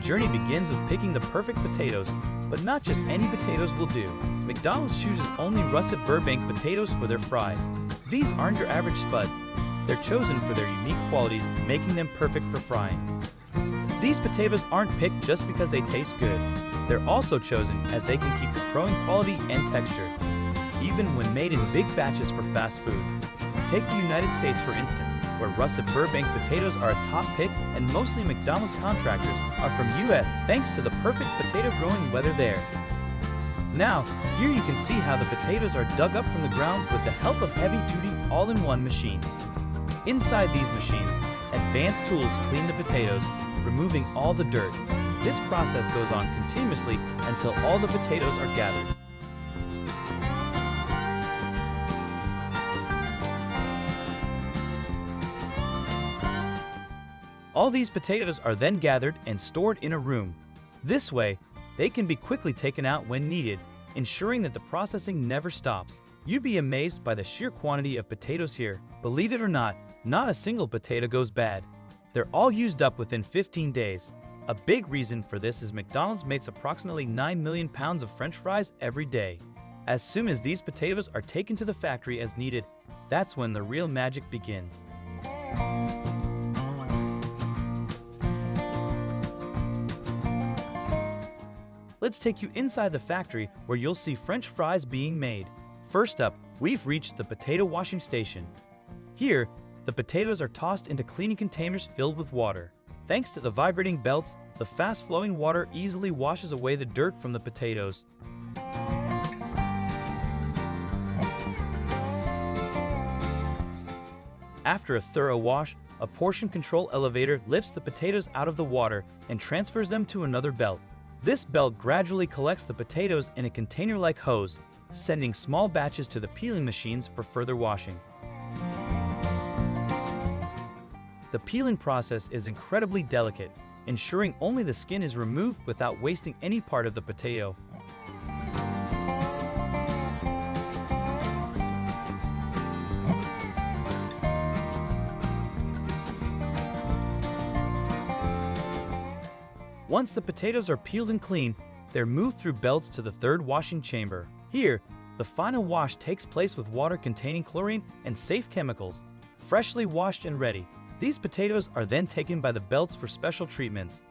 journey begins with picking the perfect potatoes, but not just any potatoes will do. McDonald's chooses only russet Burbank potatoes for their fries. These aren't your average spuds. They're chosen for their unique qualities, making them perfect for frying. These potatoes aren't picked just because they taste good. They're also chosen as they can keep the growing quality and texture, even when made in big batches for fast food. Take the United States for instance, where russet Burbank potatoes are a top pick and mostly McDonald's contractors are from US thanks to the perfect potato growing weather there. Now, here you can see how the potatoes are dug up from the ground with the help of heavy-duty all-in-one machines. Inside these machines, advanced tools clean the potatoes, removing all the dirt. This process goes on continuously until all the potatoes are gathered. All these potatoes are then gathered and stored in a room. This way, they can be quickly taken out when needed, ensuring that the processing never stops. You'd be amazed by the sheer quantity of potatoes here. Believe it or not a single potato goes bad. They're all used up within 15 days. A big reason for this is McDonald's makes approximately 9 million pounds of French fries every day. As soon as these potatoes are taken to the factory as needed, that's when the real magic begins. Let's take you inside the factory where you'll see French fries being made. First up, we've reached the potato washing station. Here, the potatoes are tossed into cleaning containers filled with water. Thanks to the vibrating belts, the fast-flowing water easily washes away the dirt from the potatoes. After a thorough wash, a portion control elevator lifts the potatoes out of the water and transfers them to another belt. This belt gradually collects the potatoes in a container-like hose, sending small batches to the peeling machines for further washing. The peeling process is incredibly delicate, ensuring only the skin is removed without wasting any part of the potato. Once the potatoes are peeled and clean, they're moved through belts to the third washing chamber. Here, the final wash takes place with water containing chlorine and safe chemicals. Freshly washed and ready, these potatoes are then taken by the belts for special treatments.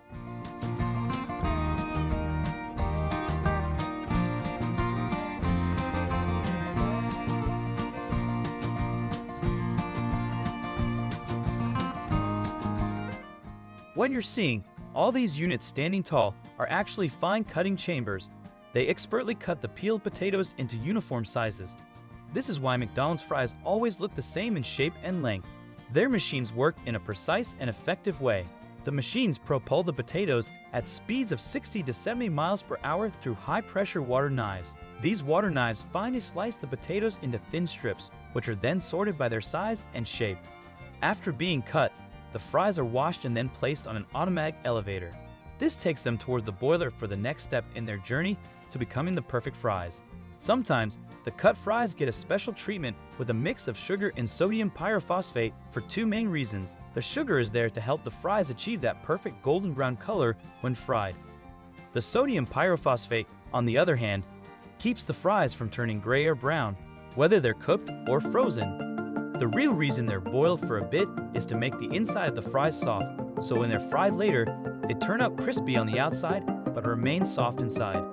What you're seeing, all these units standing tall, are actually fine cutting chambers. They expertly cut the peeled potatoes into uniform sizes. This is why McDonald's fries always look the same in shape and length. Their machines work in a precise and effective way. The machines propel the potatoes at speeds of 60 to 70 miles per hour through high-pressure water knives. These water knives finely slice the potatoes into thin strips, which are then sorted by their size and shape. After being cut, the fries are washed and then placed on an automatic elevator. This takes them toward the boiler for the next step in their journey to becoming the perfect fries. Sometimes, the cut fries get a special treatment with a mix of sugar and sodium pyrophosphate for two main reasons. The sugar is there to help the fries achieve that perfect golden brown color when fried. The sodium pyrophosphate, on the other hand, keeps the fries from turning gray or brown, whether they're cooked or frozen. The real reason they're boiled for a bit is to make the inside of the fries soft, so when they're fried later, they turn out crispy on the outside but remain soft inside.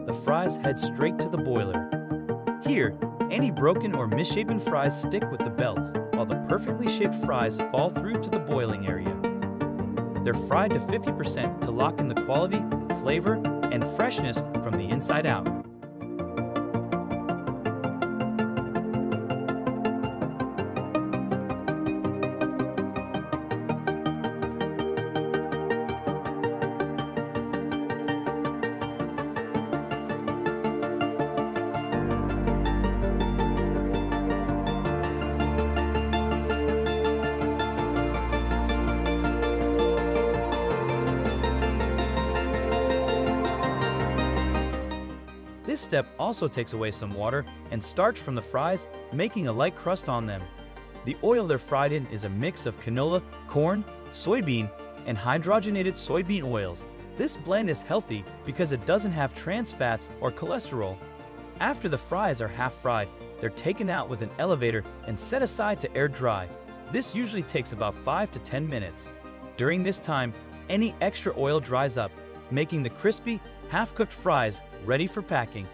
The fries head straight to the boiler. Here, any broken or misshapen fries stick with the belts, while the perfectly shaped fries fall through to the boiling area. They're fried to 50% to lock in the quality, flavor, and freshness from the inside out. This step also takes away some water and starch from the fries, making a light crust on them. The oil they're fried in is a mix of canola, corn, soybean, and hydrogenated soybean oils. This blend is healthy because it doesn't have trans fats or cholesterol. After the fries are half fried, they're taken out with an elevator and set aside to air dry. This usually takes about 5 to 10 minutes. During this time, any extra oil dries up, making the crispy, half-cooked fries ready for packing.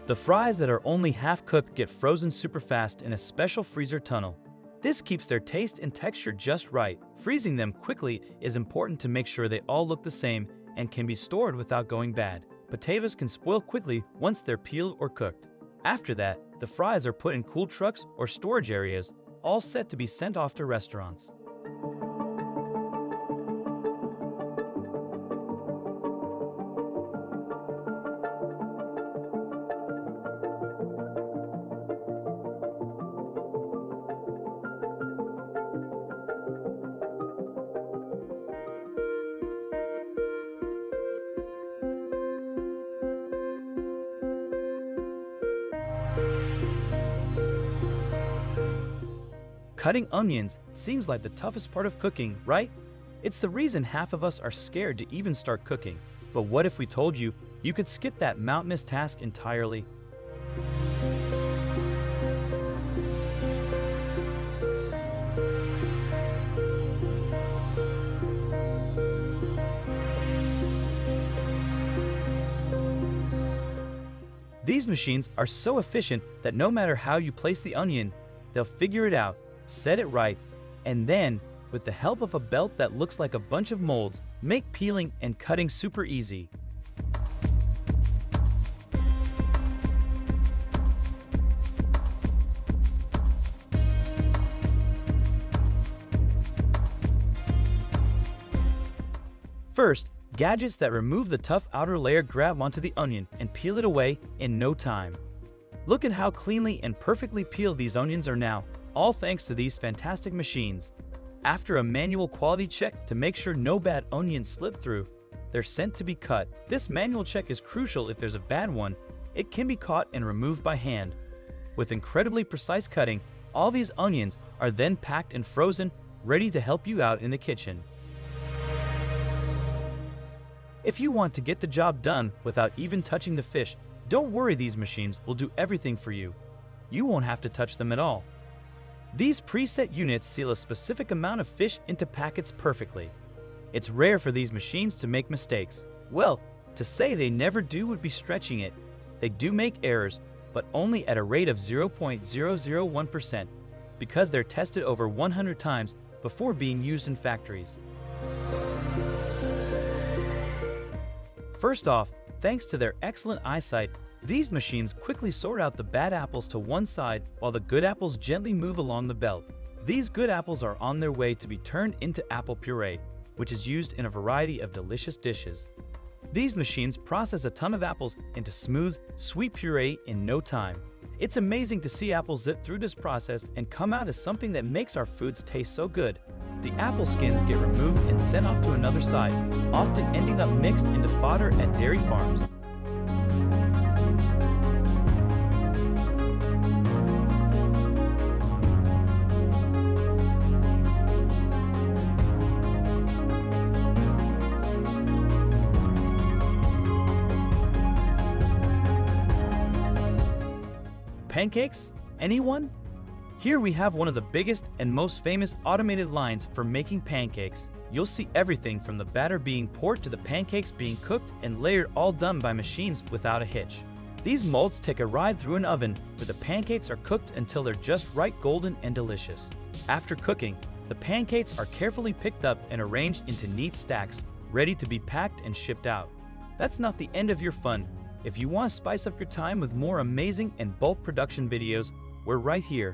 The fries that are only half-cooked get frozen super fast in a special freezer tunnel. This keeps their taste and texture just right. Freezing them quickly is important to make sure they all look the same and can be stored without going bad. Potatoes can spoil quickly once they're peeled or cooked. After that, the fries are put in cool trucks or storage areas, all set to be sent off to restaurants. Cutting onions seems like the toughest part of cooking, right? It's the reason half of us are scared to even start cooking. But what if we told you you could skip that mountainous task entirely? These machines are so efficient that no matter how you place the onion, they'll figure it out, set it right, and then, with the help of a belt that looks like a bunch of molds, make peeling and cutting super easy. First, gadgets that remove the tough outer layer grab onto the onion and peel it away in no time. Look at how cleanly and perfectly peeled these onions are now, all thanks to these fantastic machines. After a manual quality check to make sure no bad onions slip through, they're sent to be cut. This manual check is crucial if there's a bad one. It can be caught and removed by hand. With incredibly precise cutting, all these onions are then packed and frozen, ready to help you out in the kitchen. If you want to get the job done without even touching the fish, don't worry, these machines will do everything for you. You won't have to touch them at all. These preset units seal a specific amount of fish into packets perfectly. It's rare for these machines to make mistakes. Well, to say they never do would be stretching it. They do make errors, but only at a rate of 0.001% because they're tested over 100 times before being used in factories. First off, thanks to their excellent eyesight, these machines quickly sort out the bad apples to one side while the good apples gently move along the belt. These good apples are on their way to be turned into apple puree, which is used in a variety of delicious dishes. These machines process a ton of apples into smooth, sweet puree in no time. It's amazing to see apples zip through this process and come out as something that makes our foods taste so good. The apple skins get removed and sent off to another side, often ending up mixed into fodder at dairy farms. Pancakes? Anyone? Here we have one of the biggest and most famous automated lines for making pancakes. You'll see everything from the batter being poured to the pancakes being cooked and layered, all done by machines without a hitch. These molds take a ride through an oven where the pancakes are cooked until they're just right golden and delicious. After cooking, the pancakes are carefully picked up and arranged into neat stacks, ready to be packed and shipped out. That's not the end of your fun. If you want to spice up your time with more amazing and bulk production videos, we're right here.